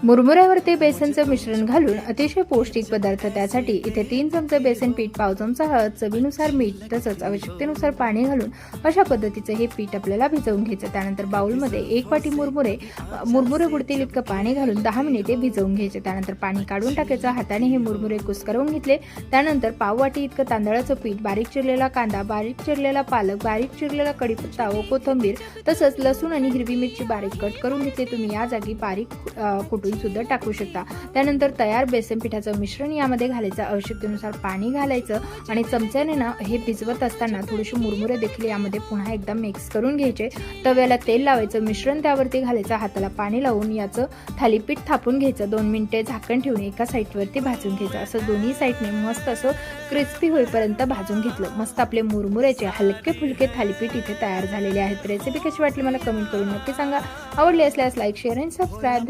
मुरमुऱ्यावरती बेसनचं मिश्रण घालून अतिशय पौष्टिक पदार्थ, त्यासाठी इथे 3 चमचे बेसन पीठ, पाव चमचा हळद, चवीनुसार मीठ तसंच आवश्यकतेनुसार पाणी घालून अशा पद्धतीचं हे पीठ आपल्याला भिजवून घ्यायचं। त्यानंतर बाउलमध्ये 1 वाटी मुरमुरे बुडतील इतकं पाणी घालून 10 मिनिटे भिजवून घ्यायचे। त्यानंतर पाणी काढून टाकायचं, हाताने हे मुरमुरे कुस्करवून घेतले। त्यानंतर पाव वाटी इतकं तांदळाचं पीठ, बारीक चिरलेला कांदा, बारीक चिरलेला पालक, बारीक चिरलेला कढीपत्ता व कोथिंबीर तसंच लसूण आणि हिरवी मिरची बारीक कट करून घेतले। तुम्ही या जागी बारीक कुटून सुद्धा टाकू शकता। त्यानंतर तयार बेसन पिठाचं मिश्रण यामध्ये घालायचं, आवश्यकतेनुसार पाणी घालायचं आणि चमच्याने ना हे भिजवत असताना थोडेसे मुरमुरे देखील यामध्ये पुन्हा एकदा मिक्स करून घ्यायचे। तव्याला तेल लावायचं, मिश्रण त्यावरती घालायचं, हाताला पाणी लावून याचं थालीपीठ थापून घ्यायचं। 2 मिनिटे झाकण ठेवून एका साईडवरती भाजून घ्यायचं। असं दोन्ही साईडने मस्त असं क्रिस्पी होईपर्यंत भाजून घेतलं। मस्त आपले मुरमुऱ्याचे हलके फुलके थालीपीठ इथे तयार झालेले आहेत। रेसिपी कशी वाटली मला कमेंट करून नक्की सांगा। आवडली असल्यास लाईक, शेअर आणि सबस्क्राईब।